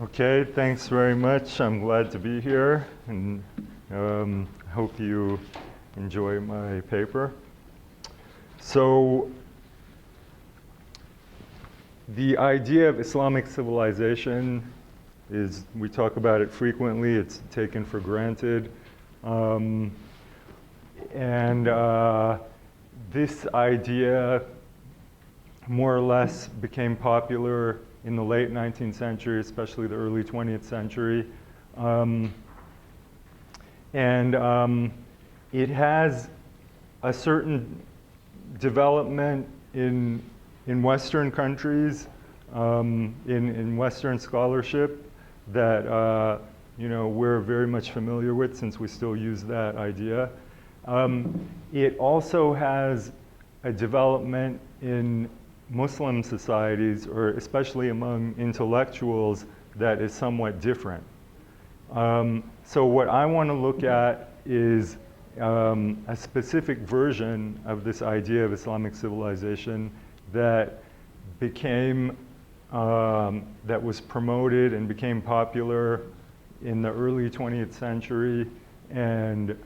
Okay, thanks very much. I'm glad to be here, and hope you enjoy my paper. So, the idea of Islamic civilization is, we talk about it frequently, it's taken for granted. This idea more or less became popular in the late 19th century, especially the early 20th century. It has a certain development in Western countries, in Western scholarship that we're very much familiar with, since we still use that idea. It also has a development in Muslim societies, or especially among intellectuals, that is somewhat different. So what I want to look at is a specific version of this idea of Islamic civilization that became, that was promoted and became popular in the early 20th century, and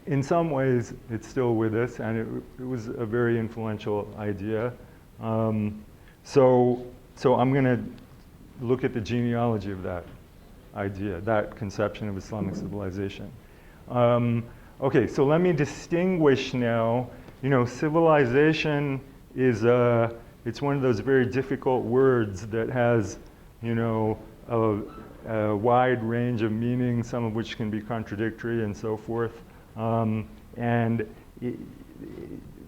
in some ways it's still with us, and it was a very influential idea. So I'm going to look at the genealogy of that idea, that conception of Islamic civilization. Okay, so let me distinguish now. Civilization is it's one of those very difficult words that has, a wide range of meanings, some of which can be contradictory and so forth.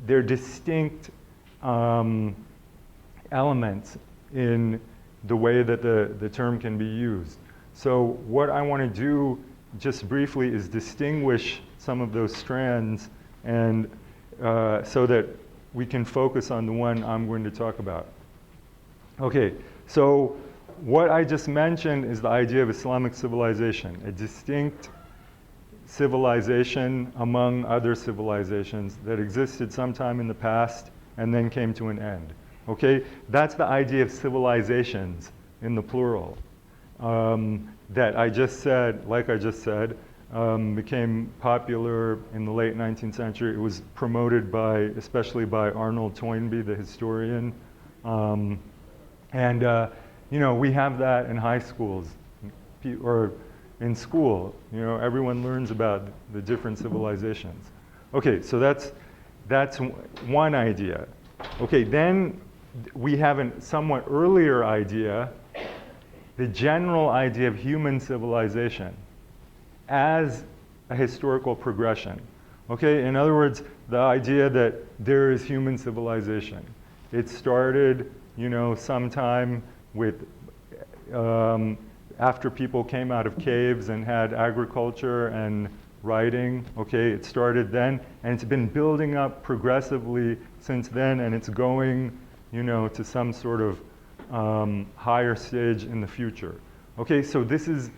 They're distinct elements in the way that the term can be used. So what I want to do just briefly is distinguish some of those strands, and so that we can focus on the one I'm going to talk about. Okay, so what I just mentioned is the idea of Islamic civilization, a distinct civilization among other civilizations that existed sometime in the past and then came to an end. Okay, that's the idea of civilizations in the plural. That I just said, like I just said, became popular in the late 19th century. It was promoted especially by Arnold Toynbee, the historian. We have that in high schools, or in school. Everyone learns about the different civilizations. Okay, so that's one idea. Okay, then we have a somewhat earlier idea, the general idea of human civilization as a historical progression. Okay, in other words, the idea that there is human civilization. It started, sometime with after people came out of caves and had agriculture and writing. Okay, it started then, and it's been building up progressively since then, and it's going, to some sort of higher stage in the future. Okay, so this is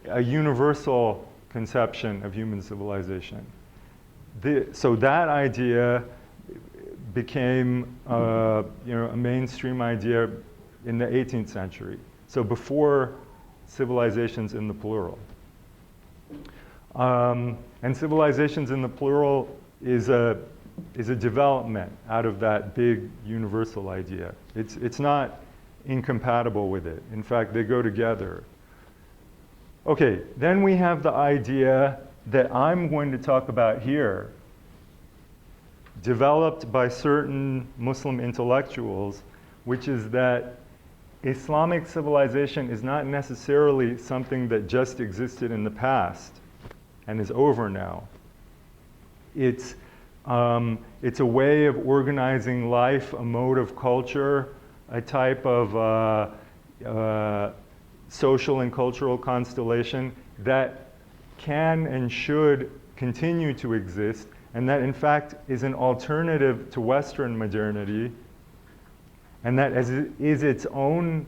a universal conception of human civilization. So that idea became, a mainstream idea in the 18th century. So before civilizations in the plural. And civilizations in the plural is a development out of that big universal idea. It's not incompatible with it. In fact, they go together. Okay, then we have the idea that I'm going to talk about here, developed by certain Muslim intellectuals, which is that Islamic civilization is not necessarily something that just existed in the past and is over now. It's a way of organizing life, a mode of culture, a type of social and cultural constellation that can and should continue to exist, and that in fact is an alternative to Western modernity, and that is its own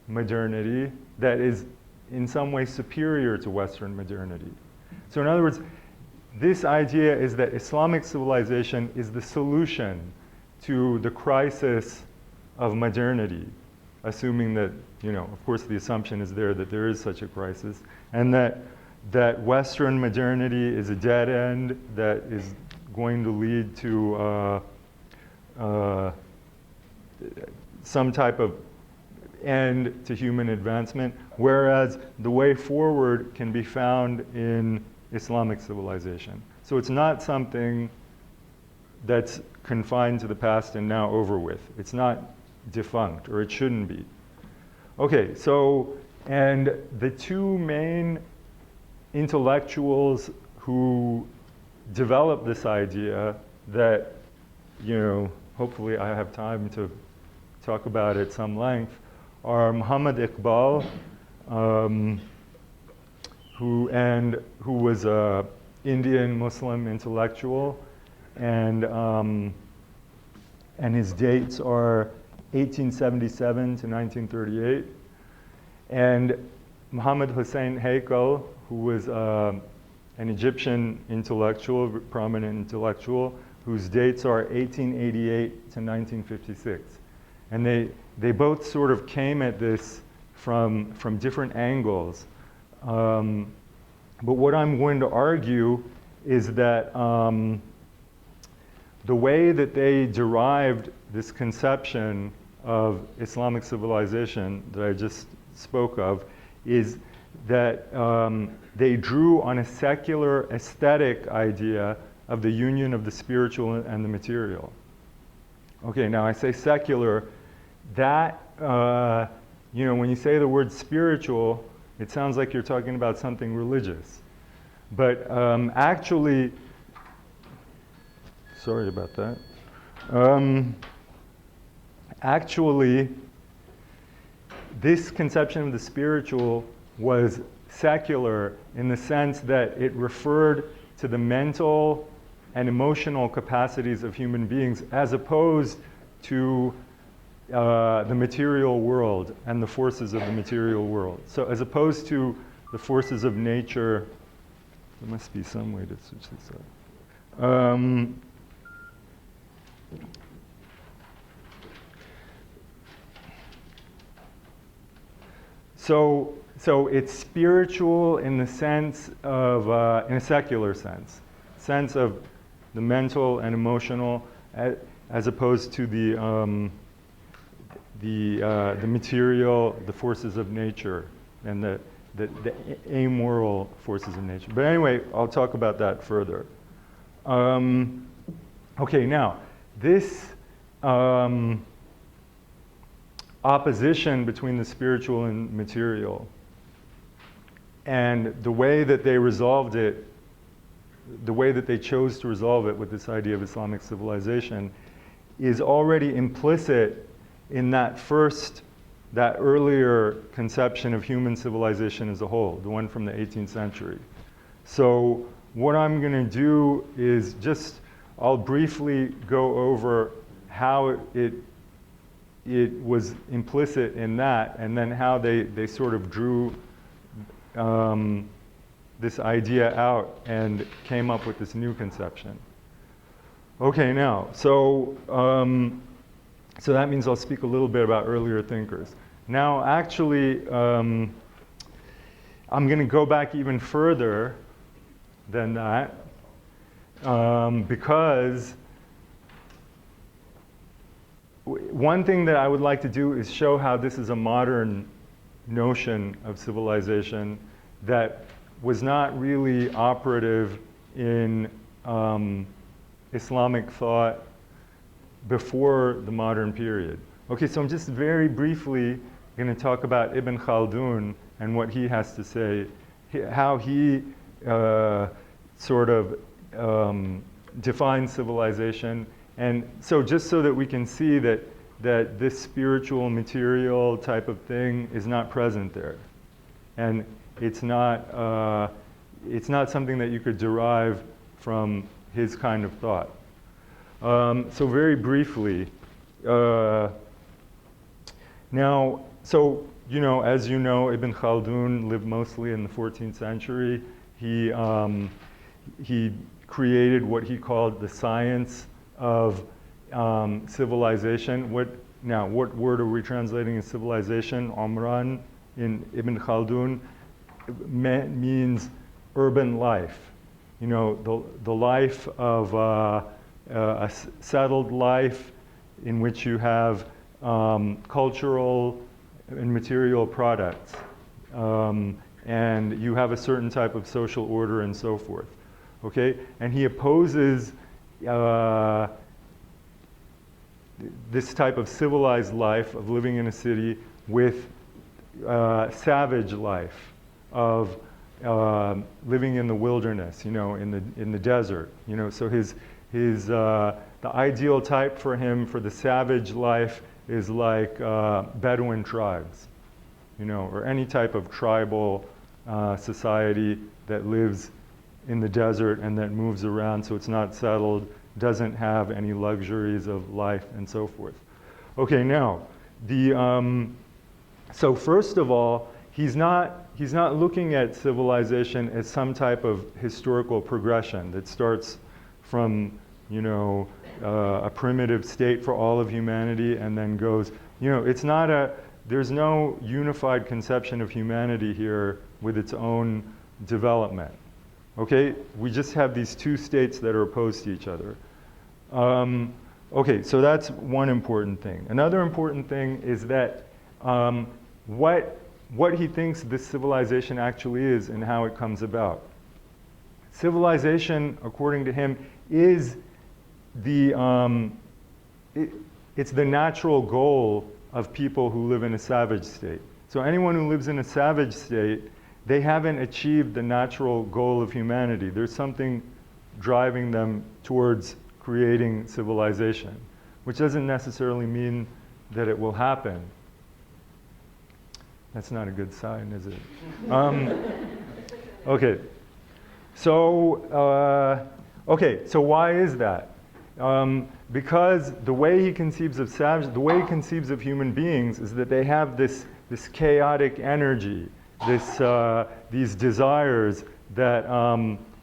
modernity that is in some way superior to Western modernity. So in other words, this idea is that Islamic civilization is the solution to the crisis of modernity. assuming that, of course the assumption is there that there is such a crisis, and that Western modernity is a dead end that is going to lead to some type of end to human advancement, whereas the way forward can be found in Islamic civilization. So it's not something that's confined to the past and now over with. It's not defunct, or it shouldn't be. Okay, so, and the two main intellectuals who developed this idea that, hopefully I have time to talk about at some length, are Muhammad Iqbal, who was an Indian Muslim intellectual, and his dates are 1877 to 1938, and Muhammad Hussein Haykal, who was an Egyptian intellectual, prominent intellectual, whose dates are 1888 to 1956. And they both sort of came at this from different angles. But what I'm going to argue is that the way that they derived this conception of Islamic civilization that I just spoke of is that they drew on a secular aesthetic idea of the union of the spiritual and the material. Okay, now I say secular, that, when you say the word spiritual, it sounds like you're talking about something religious. But actually, sorry about that. Actually, this conception of the spiritual was secular in the sense that it referred to the mental and emotional capacities of human beings as opposed to the material world and the forces of the material world. So as opposed to the forces of nature, there must be some way to switch this up. So it's spiritual in the sense of, in a secular sense of the mental and emotional, as opposed to the material, the forces of nature, and the amoral forces of nature. But anyway, I'll talk about that further. Okay, now this opposition between the spiritual and material, and the way that they resolved it, the way that they chose to resolve it with this idea of Islamic civilization, is already implicit in that earlier conception of human civilization as a whole, the one from the 18th century. So what I'm going to do is I'll briefly go over how it was implicit in that, and then how they sort of drew this idea out and came up with this new conception. Okay, now, so that means I'll speak a little bit about earlier thinkers. Now, actually, I'm going to go back even further than that, because one thing that I would like to do is show how this is a modern notion of civilization that was not really operative in Islamic thought before the modern period. Okay, so I'm just very briefly going to talk about Eben Khaldoun and what he has to say, how he sort of defines civilization. And so just so that we can see that this spiritual material type of thing is not present there. And it's not something that you could derive from his kind of thought. So very briefly, now, so, as you know, Ibn Khaldun lived mostly in the 14th century. He created what he called the science of civilization. Now, what word are we translating as civilization? Omran in Ibn Khaldoun means urban life. You know, the life of a settled life in which you have cultural and material products. And you have a certain type of social order and so forth. Okay? And he opposes this type of civilized life of living in a city with savage life of living in the wilderness, you know, in the desert. You know, so the ideal type for him for the savage life is like Bedouin tribes, you know, or any type of tribal society that lives in the desert and that moves around, so it's not settled, doesn't have any luxuries of life and so forth. Okay, now so first of all, he's not looking at civilization as some type of historical progression that starts from, you know, a primitive state for all of humanity and then goes, you know, it's not there's no unified conception of humanity here with its own development. Okay, we just have these two states that are opposed to each other. Okay, so that's one important thing. Another important thing is that what he thinks this civilization actually is and how it comes about. Civilization, according to him, is it's the natural goal of people who live in a savage state. So anyone who lives in a savage state, they haven't achieved the natural goal of humanity. There's something driving them towards creating civilization, which doesn't necessarily mean that it will happen. That's not a good sign, is it? Okay. So, so why is that? Because the way he conceives of the way he conceives of human beings is that they have this chaotic energy, these desires that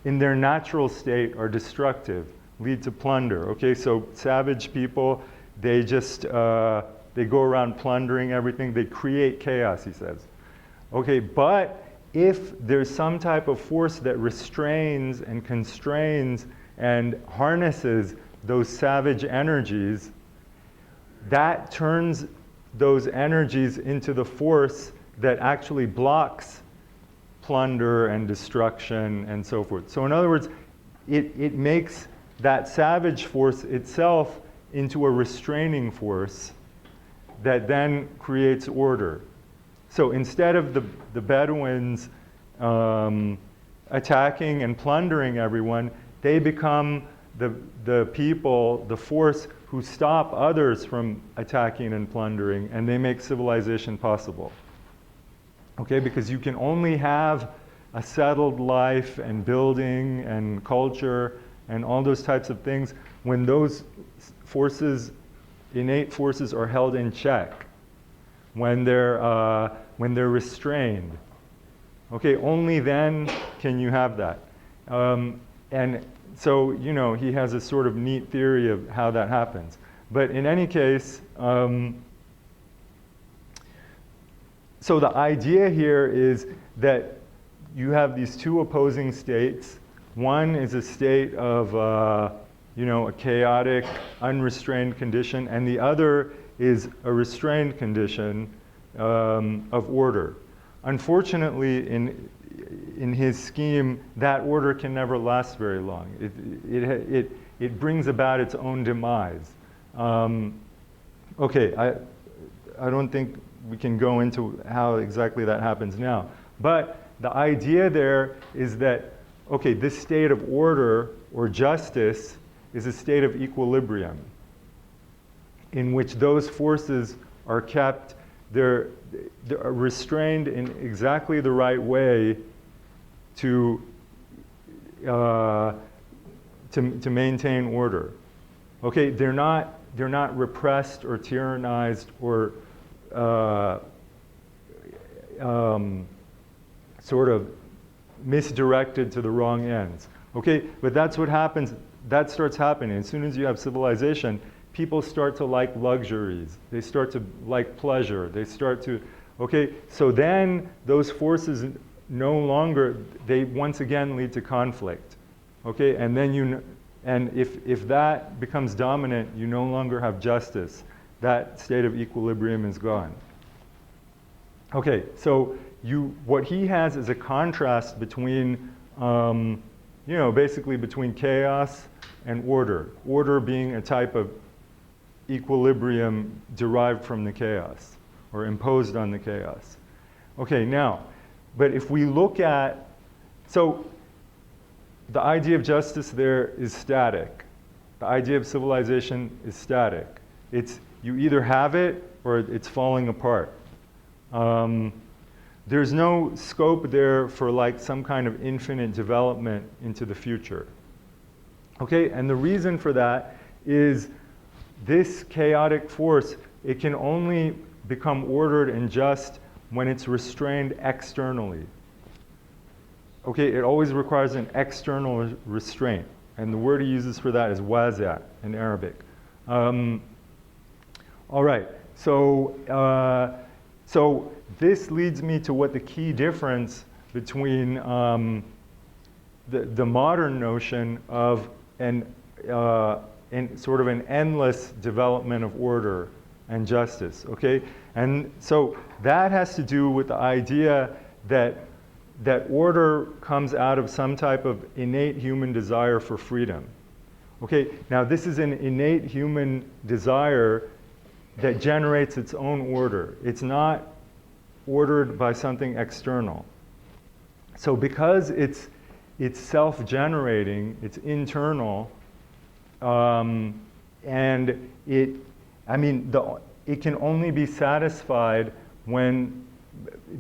in their natural state are destructive, lead to plunder. Okay, so savage people, they just they go around plundering everything. They create chaos, he says. Okay, but if there's some type of force that restrains and constrains and harnesses those savage energies, that turns those energies into the force that actually blocks plunder and destruction and so forth. So in other words, it makes that savage force itself into a restraining force that then creates order. So instead of the Bedouins attacking and plundering everyone, they become the people, the force who stop others from attacking and plundering, and they make civilization possible. Okay, because you can only have a settled life and building and culture and all those types of things when those forces, innate forces, are held in check, when they're restrained. Okay, only then can you have that. And so, you know, he has a sort of neat theory of how that happens. But in any case, so the idea here is that you have these two opposing states. One is a state of, you know, a chaotic, unrestrained condition, and the other is a restrained condition of order. Unfortunately, in his scheme, that order can never last very long. It brings about its own demise. Okay, I don't think we can go into how exactly that happens now. But the idea there is that, okay, this state of order or justice is a state of equilibrium in which those forces are kept, they're restrained in exactly the right way to maintain order. Okay, they're not repressed or tyrannized or sort of misdirected to the wrong ends. Okay, but that's what happens. That starts happening as soon as you have civilization. people start to like luxuries. They start to like pleasure. They start to, okay, so then those forces no longer, they once again lead to conflict. Okay, and then and if that becomes dominant, you no longer have justice. That state of equilibrium is gone. Okay, so what he has is a contrast between, basically between chaos and order. Order being a type of equilibrium derived from the chaos or imposed on the chaos. Okay, now, but if we look at, so the idea of justice there is static. The idea of civilization is static. You either have it or it's falling apart. There's no scope there for like some kind of infinite development into the future. Okay, and the reason for that is this chaotic force, it can only become ordered and just when it's restrained externally. Okay, it always requires an external restraint. And the word he uses for that is waza in Arabic. All right, so this leads me to what the key difference between the modern notion of sort of an endless development of order and justice, okay? And so that has to do with the idea that order comes out of some type of innate human desire for freedom. Okay, now this is an innate human desire that generates its own order. It's not ordered by something external. So because it's self-generating, it's internal, and it can only be satisfied when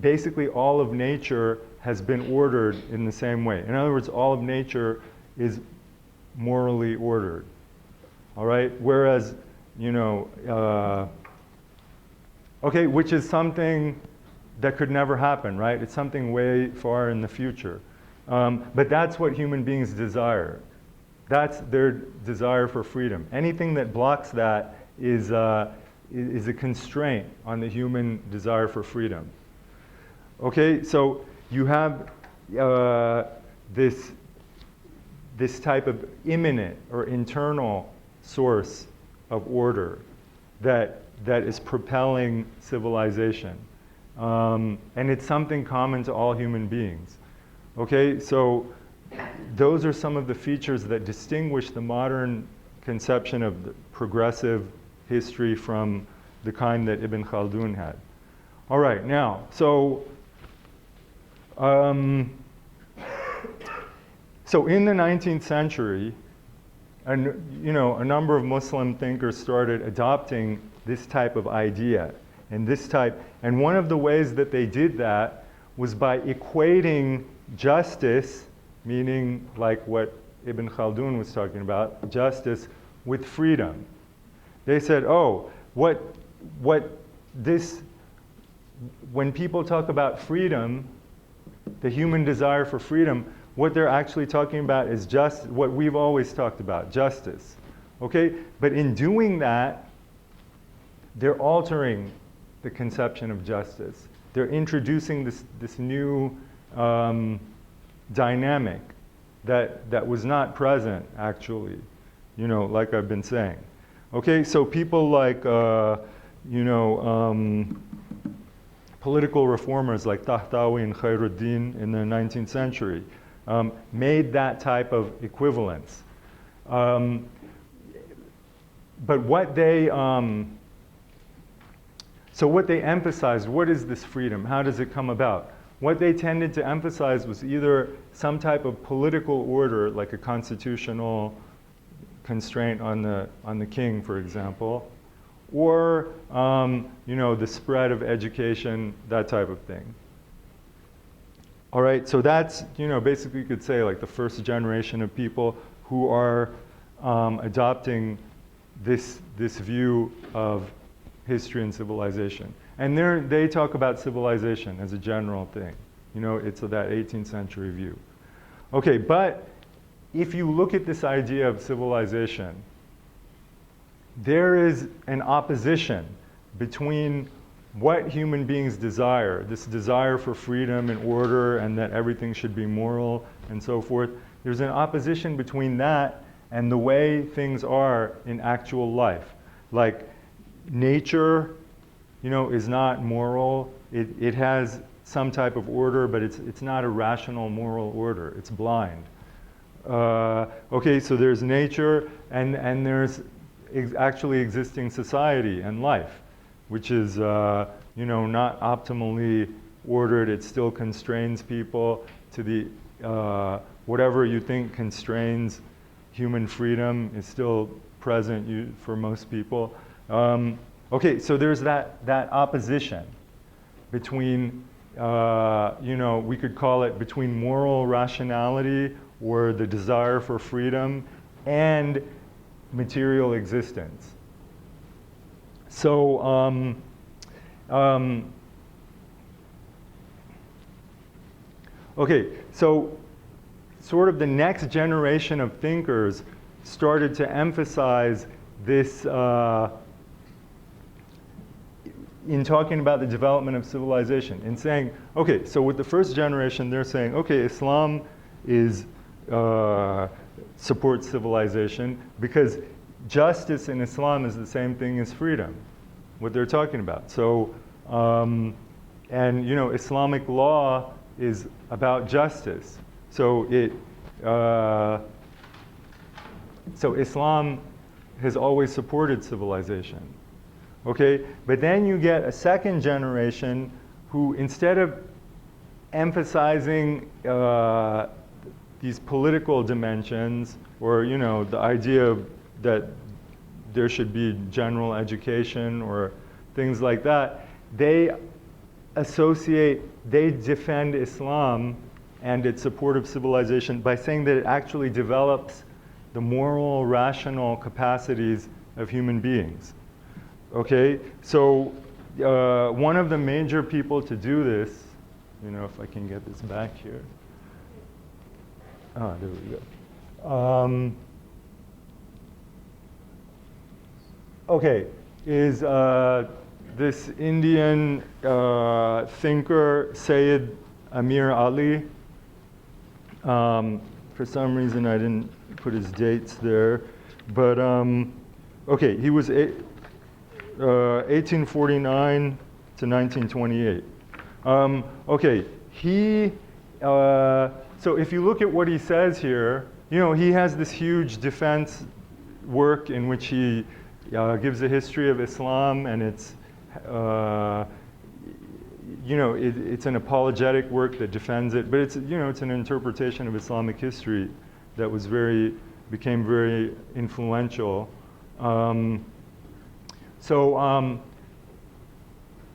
basically all of nature has been ordered in the same way. In other words, all of nature is morally ordered. All right? Whereas, okay, which is something that could never happen, right? It's something way far in the future. But that's what human beings desire. That's their desire for freedom. Anything that blocks that is a constraint on the human desire for freedom. Okay, so you have this type of immanent or internal source of order that is propelling civilization. And it's something common to all human beings. Okay, so those are some of the features that distinguish the modern conception of the progressive history from the kind that Eben Khaldoun had. All right, now, so in the 19th century, a number of Muslim thinkers started adopting this type of idea and one of the ways that they did that was by equating justice, meaning like what Ibn Khaldun was talking about, justice with freedom. They said, when people talk about freedom, the human desire for freedom, what they're actually talking about is just what we've always talked about, justice. Okay? But in doing that, they're altering the conception of justice. They're introducing this new dynamic that was not present, actually, like I've been saying. Okay, so people like, political reformers like Tahtawi and Khairuddin in the 19th century made that type of equivalence. But what they emphasized, what is this freedom? How does it come about? What they tended to emphasize was either some type of political order, like a constitutional constraint on the king, for example, or the spread of education, that type of thing. All right, so that's basically you could say like the first generation of people who are adopting this view of history and civilization. And they talk about civilization as a general thing. It's that 18th century view. Okay, but if you look at this idea of civilization, there is an opposition between what human beings desire, this desire for freedom and order and that everything should be moral and so forth. There's an opposition between that and the way things are in actual life. Like nature, is not moral. It has some type of order, but it's not a rational moral order. It's blind. Okay, so there's nature and there's actually existing society and life, which is not optimally ordered. It still constrains people to the whatever you think constrains human freedom is still present for most people. Okay, so there's that opposition between we could call it between moral rationality or the desire for freedom and material existence. So okay, so sort of the next generation of thinkers started to emphasize this in talking about the development of civilization, in saying, okay, so with the first generation, they're saying, okay, Islam supports civilization because justice in Islam is the same thing as freedom, what they're talking about. So, Islamic law is about justice. So Islam has always supported civilization. Okay, but then you get a second generation who, instead of emphasizing these political dimensions or the idea that there should be general education or things like that, they defend Islam and its support of civilization by saying that it actually develops the moral, rational capacities of human beings. Okay, so one of the major people to do this, if I can get this back here. There we go. Okay, is this Indian thinker Sayyid Amir Ali. For some reason I didn't put his dates there, but okay, he was 1849 to 1928. Okay, so if you look at what he says here, he has this huge defense work in which he gives a history of Islam, and it's it's an apologetic work that defends it, but it's an interpretation of Islamic history that became very influential.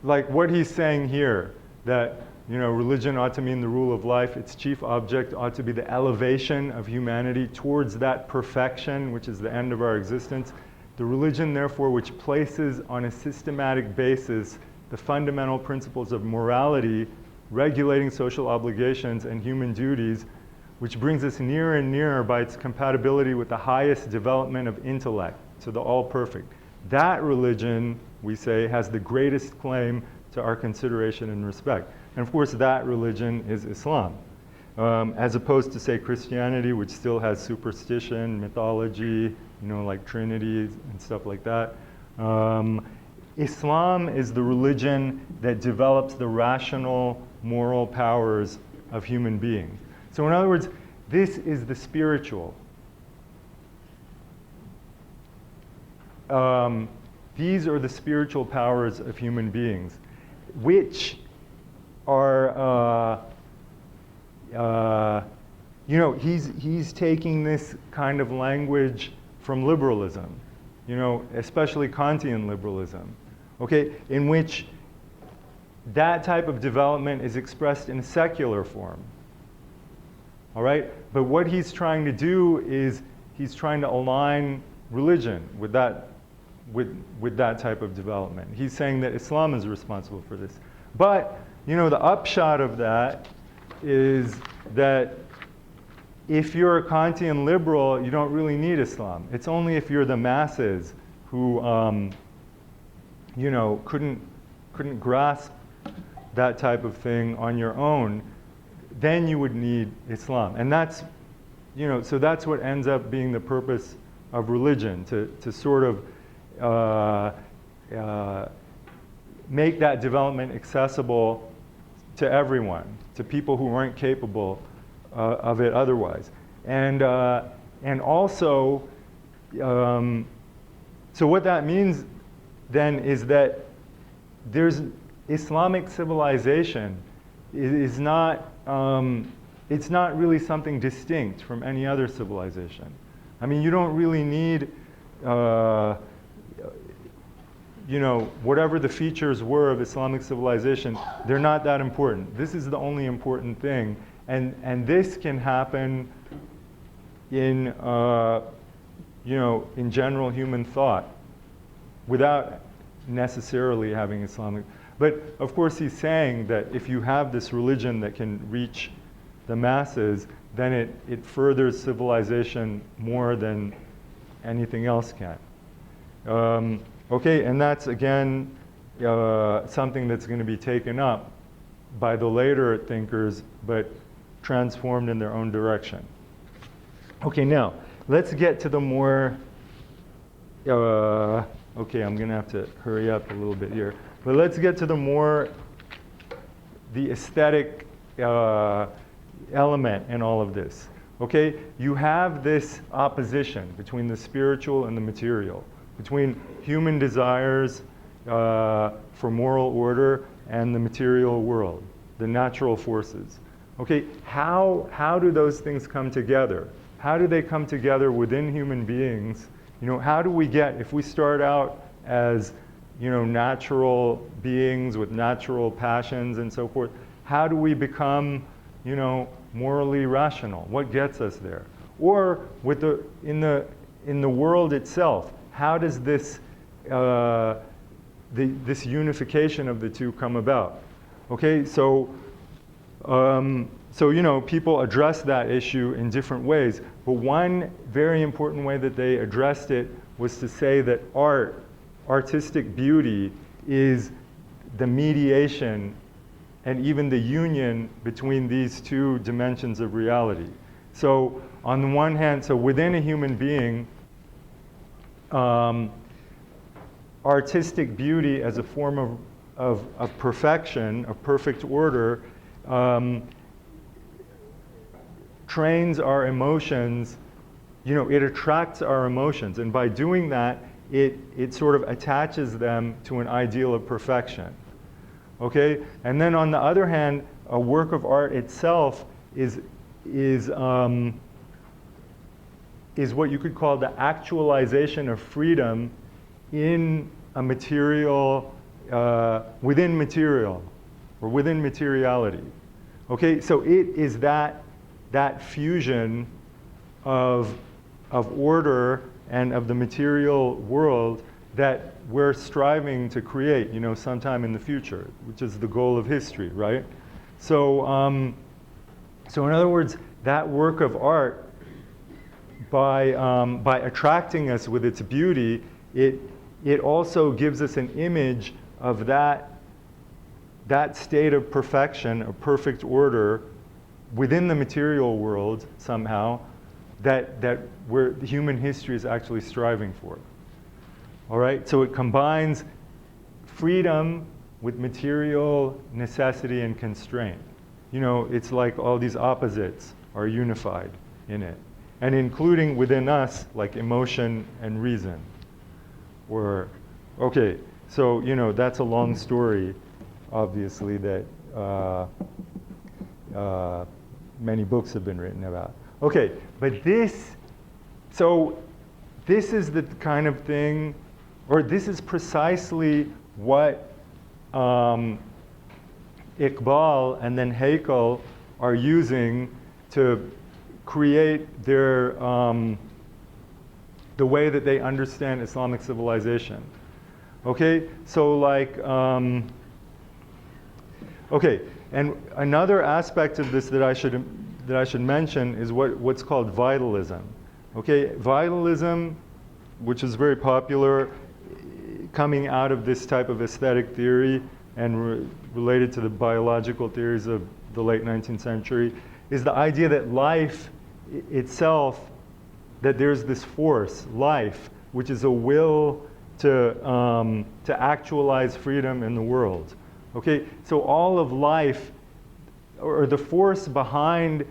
Like what he's saying here, that religion ought to mean the rule of life. Its chief object ought to be the elevation of humanity towards that perfection, which is the end of our existence. The religion, therefore, which places on a systematic basis the fundamental principles of morality, regulating social obligations and human duties, which brings us nearer and nearer by its compatibility with the highest development of intellect, to the all-perfect. That religion, we say, has the greatest claim to our consideration and respect. And of course, that religion is Islam, as opposed to, say, Christianity, which still has superstition, mythology, like trinities and stuff like that. Islam is the religion that develops the rational, moral powers of human beings. So in other words, this is the spiritual. These are the spiritual powers of human beings, which are, he's taking this kind of language from liberalism, especially Kantian liberalism, okay, in which that type of development is expressed in a secular form, all right? But what he's trying to do is he's trying to align religion with that type of development. He's saying that Islam is responsible for this. But, the upshot of that is that if you're a Kantian liberal, you don't really need Islam. It's only if you're the masses who you know, couldn't grasp that type of thing on your own, then you would need Islam. And that's, you know, so that's what ends up being the purpose of religion, to sort of make that development accessible to everyone, to people who weren't capable of it otherwise. And also, so what that means then is that there's Islamic civilization is not, it's not really something distinct from any other civilization. I mean, you don't really need, you know, whatever the features were of Islamic civilization, they're not that important. This is the only important thing. And this can happen in, you know, in general human thought without necessarily having Islamic. But of course he's saying that if you have this religion that can reach the masses, then it furthers civilization more than anything else can. Okay, and that's again something that's going to be taken up by the later thinkers, but transformed in their own direction. Okay, now let's get to the more, okay, I'm going to have to hurry up a little bit here. But let's get to the more, the aesthetic element in all of this. Okay, you have this opposition between the spiritual and the material, between human desires for moral order and the material world, the natural forces. Okay, how do those things come together? How do they come together within human beings? You know, how do we get, if we start out as, you know, natural beings with natural passions and so forth, how do we become, you know, morally rational? What gets us there? Or with in the world itself, how does this this unification of the two come about? Okay, so you know, people address that issue in different ways, but one very important way that they addressed it was to say that artistic beauty is the mediation and even the union between these two dimensions of reality. So on the one hand, so within a human being, artistic beauty as a form of perfection, of perfect order, trains our emotions, you know, it attracts our emotions, and by doing that, it sort of attaches them to an ideal of perfection. Okay? And then on the other hand, a work of art itself is what you could call the actualization of freedom in a material, within material, or within materiality. Okay? So it is that fusion of order and of the material world that we're striving to create, you know, sometime in the future, which is the goal of history, right? So, so in other words, that work of art, by attracting us with its beauty, it also gives us an image of that state of perfection, of perfect order within the material world somehow, that where human history is actually striving for. All right, so it combines freedom with material necessity and constraint. You know, it's like all these opposites are unified in it, and including within us, like emotion and reason. Or, okay, so you know, that's a long story, obviously, that many books have been written about. Okay, but this is the kind of thing, or this is precisely what Iqbal and then Haeckel are using to create their the way that they understand Islamic civilization. Okay, so like, okay, and another aspect of this that I should mention is what's called vitalism. Okay, vitalism, which is very popular, coming out of this type of aesthetic theory and related to the biological theories of the late 19th century, is the idea that life itself, that there's this force, life, which is a will to actualize freedom in the world. Okay, so all of life, or the force behind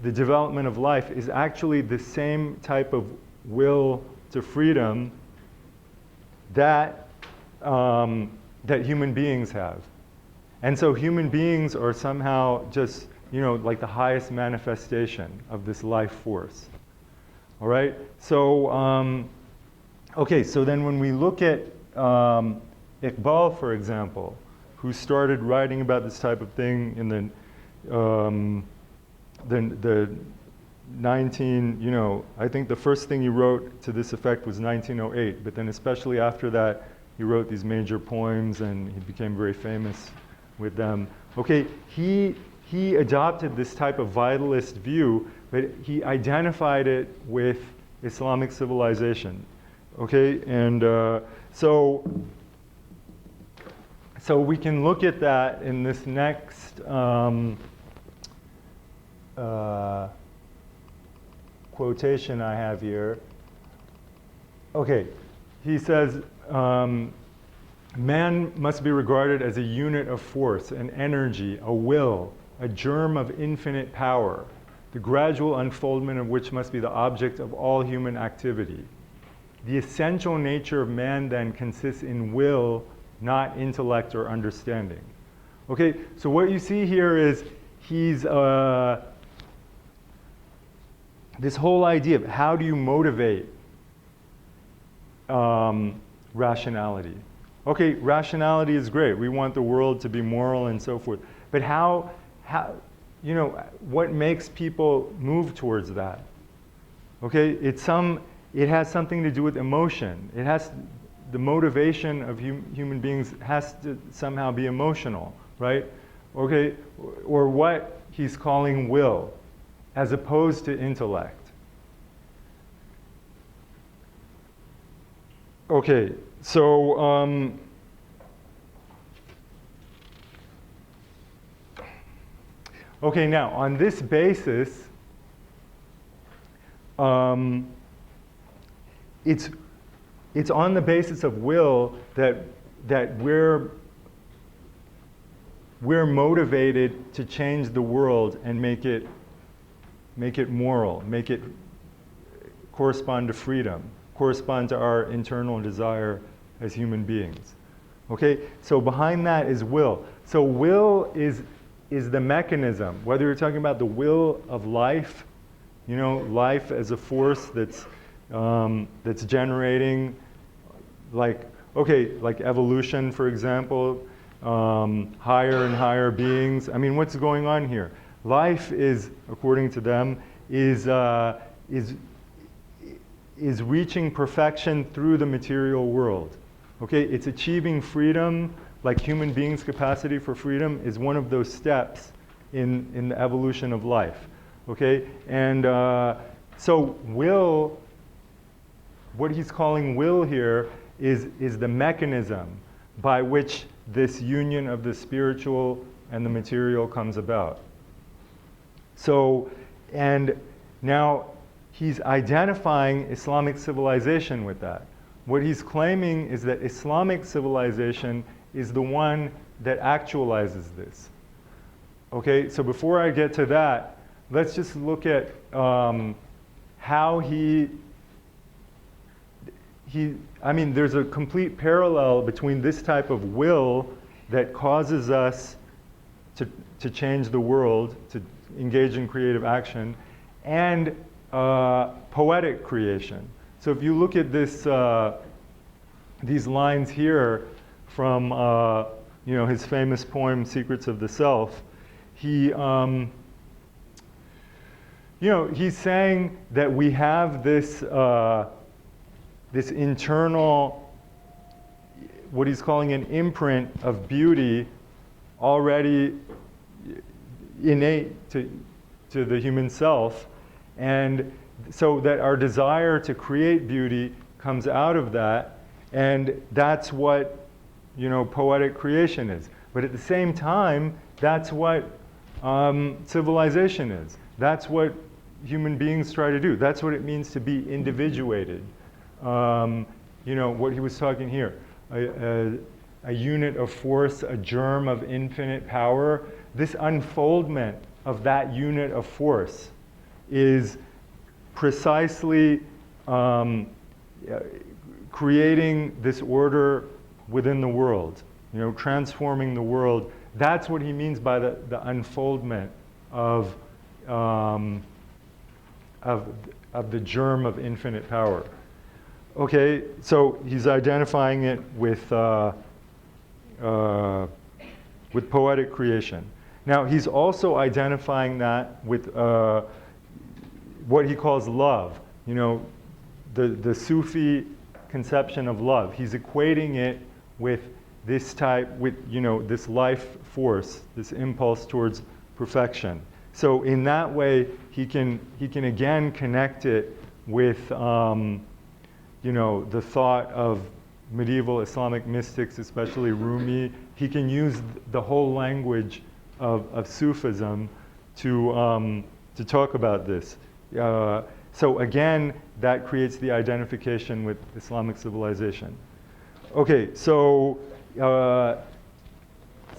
the development of life, is actually the same type of will to freedom that that human beings have. And so human beings are somehow just, like the highest manifestation of this life force. All right? So, okay, so then when we look at Iqbal, for example, who started writing about this type of thing in the I think the first thing he wrote to this effect was 1908, but then especially after that, he wrote these major poems and he became very famous with them. Okay, he adopted this type of vitalist view, but he identified it with Islamic civilization. Okay, and so we can look at that in this next quotation I have here. Okay, he says, man must be regarded as a unit of force, an energy, a will, a germ of infinite power, the gradual unfoldment of which must be the object of all human activity. The essential nature of man then consists in will, not intellect or understanding. Okay, so what you see here is he's this whole idea of how do you motivate rationality. Okay, rationality is great. We want the world to be moral and so forth. But how what makes people move towards that? Okay, it has something to do with emotion. The motivation of human beings has to somehow be emotional, right? Okay, or what he's calling will, as opposed to intellect. Okay, so okay, now on this basis, it's on the basis of will that we're motivated to change the world and make it moral, make it correspond to freedom, correspond to our internal desire as human beings. Okay, so behind that is will. So will is the mechanism, whether you're talking about the will of life, life as a force that's generating, like evolution, for example, higher and higher beings. I mean, what's going on here? Life is, according to them, is reaching perfection through the material world. Okay, it's achieving freedom, like human beings' capacity for freedom is one of those steps in the evolution of life. Okay, and so will, what he's calling will here is the mechanism by which this union of the spiritual and the material comes about. So, and now he's identifying Islamic civilization with that. What he's claiming is that Islamic civilization is the one that actualizes this. Okay, so before I get to that, let's just look at how there's a complete parallel between this type of will that causes us to change the world, to engage in creative action, and poetic creation. So if you look at this, these lines here from his famous poem "Secrets of the Self," he's saying that we have this this internal, what he's calling an imprint of beauty already innate to the human self, and so that our desire to create beauty comes out of that, And that's what, poetic creation is. But at the same time, that's what civilization is. That's what human beings try to do. That's what it means to be individuated. What he was talking here, a unit of force, a germ of infinite power. This unfoldment of that unit of force is precisely creating this order within the world, transforming the world. That's what he means by the unfoldment of the germ of infinite power. Okay, so he's identifying it with poetic creation. Now he's also identifying that with what he calls love. The Sufi conception of love. He's equating it with this this life force, this impulse towards perfection. So in that way, he can again connect it with the thought of medieval Islamic mystics, especially Rumi. He can use the whole language of Sufism to talk about this. So again, that creates the identification with Islamic civilization. Okay, so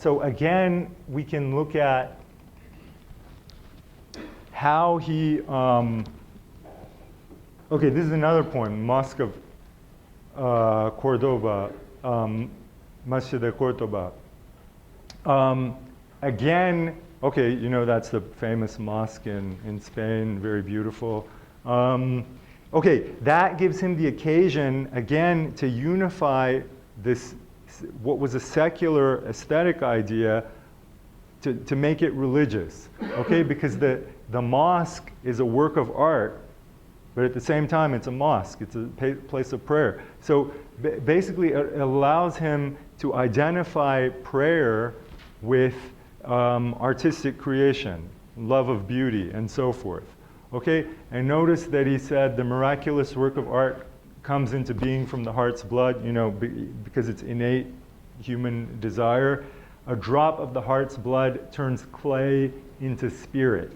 again, we can look at how he. Okay, this is another poem, Mosque of Cordoba, Masjid de Cordoba. Again, okay, that's the famous mosque in Spain, very beautiful. Okay, that gives him the occasion, again, to unify this, what was a secular aesthetic idea, to make it religious, okay? Because the mosque is a work of art, but at the same time, it's a mosque. It's a place of prayer. So basically, it allows him to identify prayer with artistic creation, love of beauty, and so forth. Okay? And notice that he said the miraculous work of art comes into being from the heart's blood, because it's innate human desire. A drop of the heart's blood turns clay into spirit.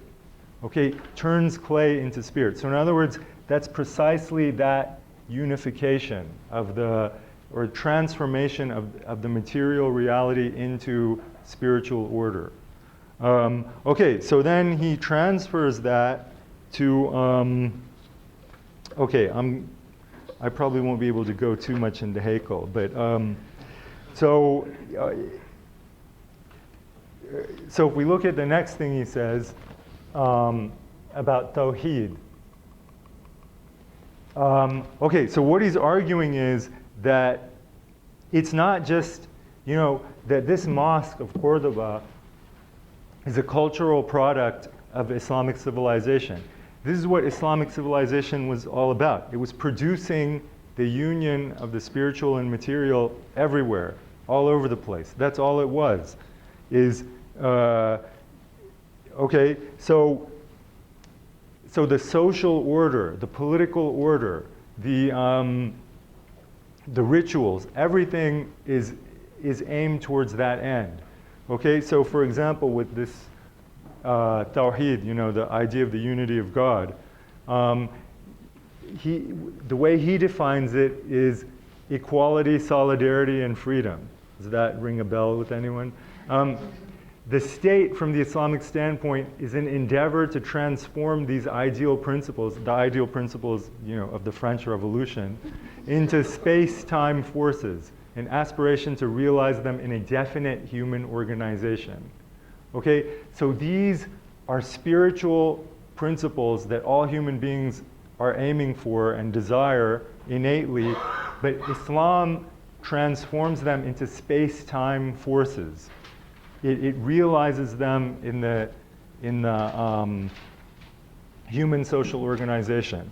Okay? Turns clay into spirit. So in other words, that's precisely that unification of or transformation of the material reality into spiritual order. Okay, so then he transfers that to, okay, I probably won't be able to go too much into Haeckel, but so if we look at the next thing he says about Tawheed. Okay, so what he's arguing is that it's not just, that this mosque of Cordoba is a cultural product of Islamic civilization. This is what Islamic civilization was all about. It was producing the union of the spiritual and material everywhere, all over the place. That's all it was. Okay, so the social order, the political order, the rituals, everything is aimed towards that end. Okay, so for example, with this Tawheed, the idea of the unity of God, the way he defines it is equality, solidarity, and freedom. Does that ring a bell with anyone? The state, from the Islamic standpoint, is an endeavor to transform these ideal principles, the ideal principles, of the French Revolution, into space-time forces, an aspiration to realize them in a definite human organization. Okay, so these are spiritual principles that all human beings are aiming for and desire innately, but Islam transforms them into space-time forces. It realizes them in the human social organization.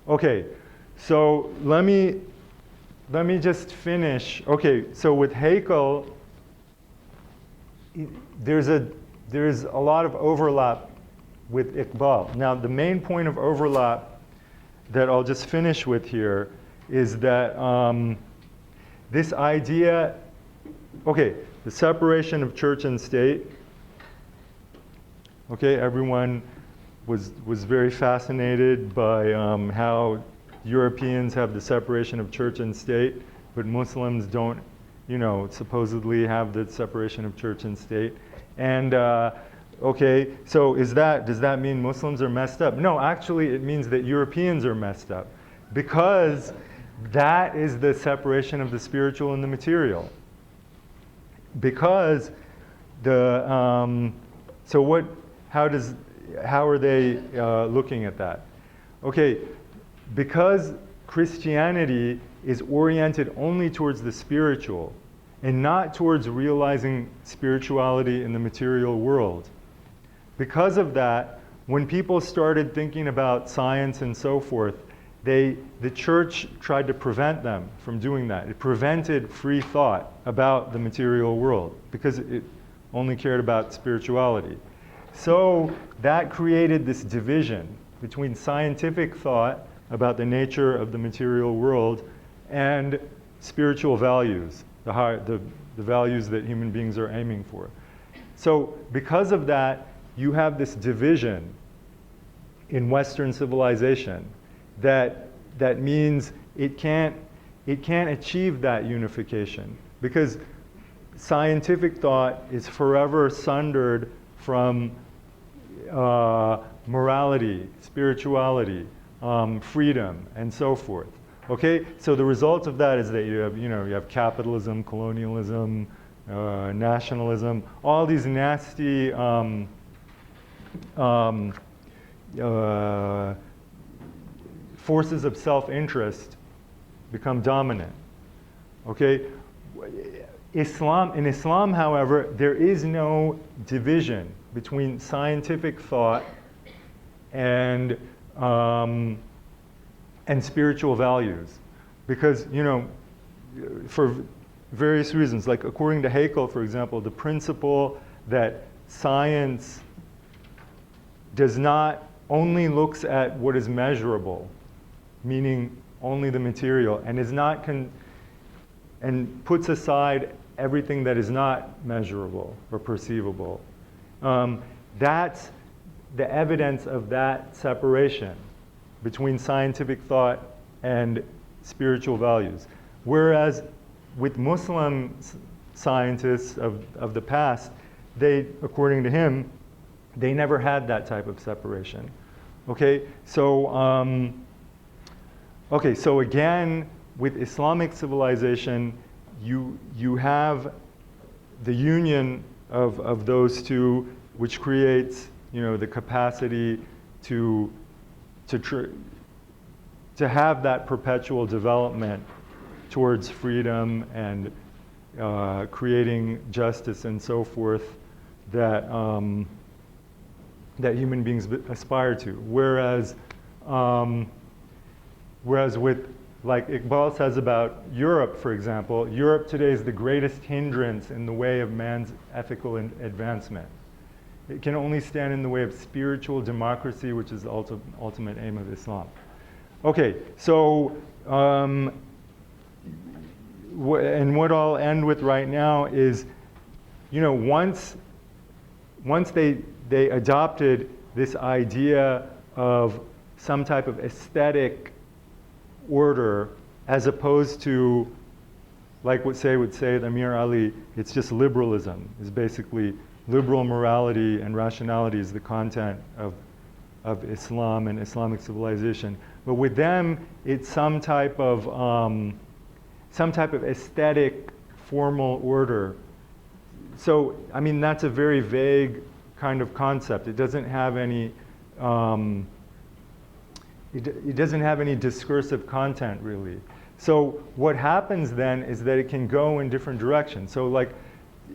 Okay, so let me just finish. Okay, so with Haeckel, there's a lot of overlap with Iqbal. Now, the main point of overlap that I'll just finish with here is that this idea, okay, the separation of church and state. Okay, everyone was very fascinated by how Europeans have the separation of church and state, but Muslims don't, supposedly have the separation of church and state. And okay, so does that mean Muslims are messed up? No, actually it means that Europeans are messed up, because that is the separation of the spiritual and the material. Because how are they looking at that? Okay, because Christianity is oriented only towards the spiritual and not towards realizing spirituality in the material world. Because of that, when people started thinking about science and so forth, the church tried to prevent them from doing that. It prevented free thought about the material world because it only cared about spirituality. So that created this division between scientific thought about the nature of the material world and spiritual values, the values that human beings are aiming for. So because of that, you have this division in Western civilization that means it can't achieve that unification, because scientific thought is forever sundered from morality, spirituality, freedom, and so forth. Okay, so the result of that is that you have capitalism, colonialism, nationalism, all these nasty forces of self-interest become dominant. Okay, in Islam, however, there is no division between scientific thought and spiritual values, because for various reasons, like according to Haeckel, for example, the principle that science does not only looks at what is measurable, meaning only the material, and is not and puts aside everything that is not measurable or perceivable. That's the evidence of that separation between scientific thought and spiritual values. Whereas with Muslim scientists of the past, according to him, they never had that type of separation. Okay, so so again, with Islamic civilization, you have the union of those two, which creates the capacity to have that perpetual development towards freedom and creating justice and so forth that human beings aspire to. Whereas with, like Iqbal says about Europe, for example, Europe today is the greatest hindrance in the way of man's ethical advancement. It can only stand in the way of spiritual democracy, which is the ultimate aim of Islam. Okay, so, and what I'll end with right now is, once they adopted this idea of some type of aesthetic order, as opposed to, like what would say the Amir Ali, it's just liberalism. It's basically liberal morality and rationality is the content of Islam and Islamic civilization. But with them, it's some type of aesthetic formal order. So, I mean, that's a very vague kind of concept. It doesn't have any it doesn't have any discursive content, really. So what happens then is that it can go in different directions. So like,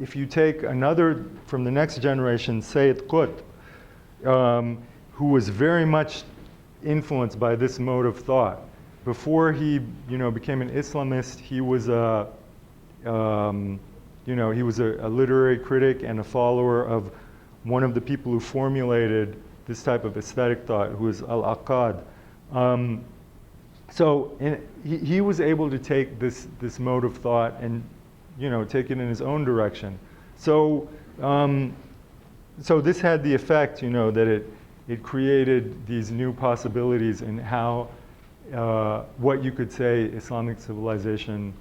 if you take another from the next generation, Sayyid Qutb, who was very much influenced by this mode of thought. Before he, became an Islamist, he was a literary critic and a follower of one of the people who formulated this type of aesthetic thought, who is Al-Aqad. So he was able to take this mode of thought and, take it in his own direction. So so this had the effect, that it created these new possibilities in how what you could say Islamic civilization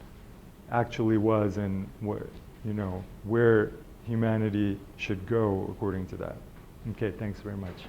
actually was, and where humanity should go according to that. Okay, thanks very much.